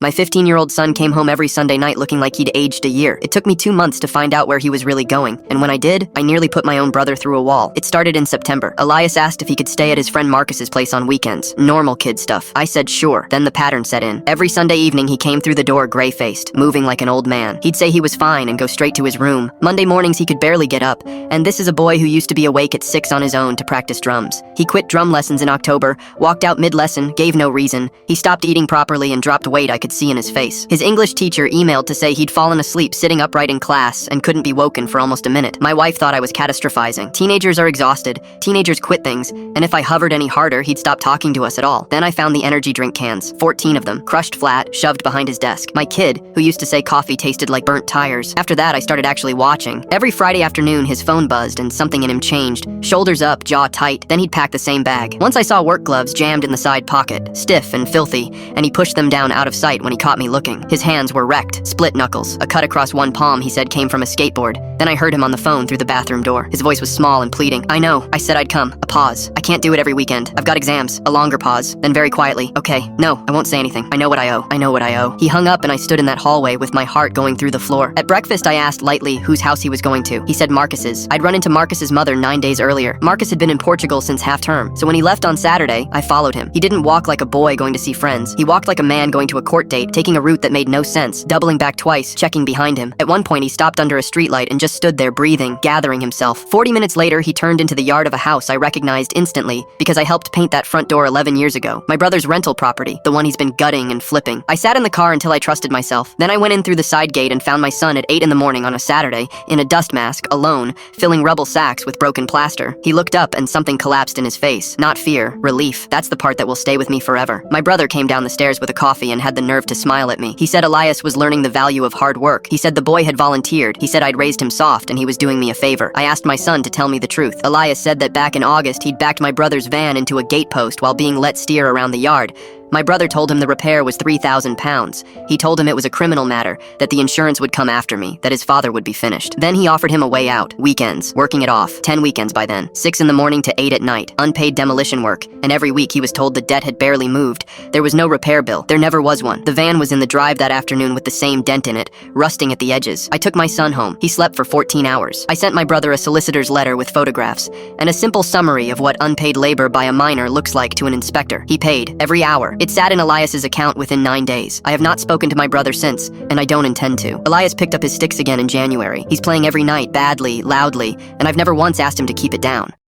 My 15-year-old son came home every Sunday night looking like he'd aged a year. It took me 2 months to find out where he was really going, and when I did, I nearly put my own brother through a wall. It started in September. Elias asked if he could stay at his friend Marcus's place on weekends. Normal kid stuff. I said sure. Then the pattern set in. Every Sunday evening he came through the door gray-faced, moving like an old man. He'd say he was fine and go straight to his room. Monday mornings he could barely get up, and this is a boy who used to be awake at 6 on his own to practice drums. He quit drum lessons in October, walked out mid-lesson, gave no reason. He stopped eating properly and dropped weight I could see in his face. His English teacher emailed to say he'd fallen asleep sitting upright in class and couldn't be woken for almost a minute. My wife thought I was catastrophizing. Teenagers are exhausted. Teenagers quit things, and if I hovered any harder, he'd stop talking to us at all. Then I found the energy drink cans, 14 of them, crushed flat, shoved behind his desk. My kid, who used to say coffee tasted like burnt tires. After that, I started actually watching. Every Friday afternoon, his phone buzzed and something in him changed. Shoulders up, jaw tight. Then he'd pack the same bag. Once I saw work gloves jammed in the side pocket, stiff and filthy, and he pushed them down out of sight when he caught me looking. His hands were wrecked, split knuckles. A cut across one palm he said came from a skateboard. Then I heard him on the phone through the bathroom door. His voice was small and pleading. I know. I said I'd come. A pause. I can't do it every weekend. I've got exams. A longer pause. Then very quietly. Okay. No, I won't say anything. I know what I owe. I know what I owe. He hung up and I stood in that hallway with my heart going through the floor. At breakfast I asked lightly whose house he was going to. He said Marcus's. I'd run into Marcus's mother 9 days earlier. Marcus had been in Portugal since half term, so when he left on Saturday, I followed him. He didn't walk like a boy going to see friends. He walked like a man going to a court date, taking a route that made no sense, doubling back twice, checking behind him. At one point he stopped under a streetlight and just stood there breathing, gathering himself. 40 minutes later he turned into the yard of a house I recognized instantly because I helped paint that front door 11 years ago. My brother's rental property, the one he's been gutting and flipping. I sat in the car until I trusted myself. Then I went in through the side gate and found my son at 8 in the morning on a Saturday, in a dust mask, alone, filling rubble sacks with broken plaster. He looked up and something collapsed in his face. Not fear, relief. That's the part that will stay with me forever. My brother came down the stairs with a coffee and had the nerve to smile at me. He said Elias was learning the value of hard work. He said the boy had volunteered. He said I'd raised him soft and he was doing me a favor. I asked my son to tell me the truth. Elias said that back in August he'd backed my brother's van into a gate post while being let steer around the yard. My brother told him the repair was £3,000. He told him it was a criminal matter, that the insurance would come after me, that his father would be finished. Then he offered him a way out, weekends, working it off, 10 weekends by then, 6 in the morning to 8 at night, unpaid demolition work, and every week he was told the debt had barely moved. There was no repair bill. There never was one. The van was in the drive that afternoon with the same dent in it, rusting at the edges. I took my son home. He slept for 14 hours. I sent my brother a solicitor's letter with photographs, and a simple summary of what unpaid labor by a minor looks like to an inspector. He paid, every hour. It sat in Elias's account within 9 days. I have not spoken to my brother since, and I don't intend to. Elias picked up his sticks again in January. He's playing every night, badly, loudly, and I've never once asked him to keep it down.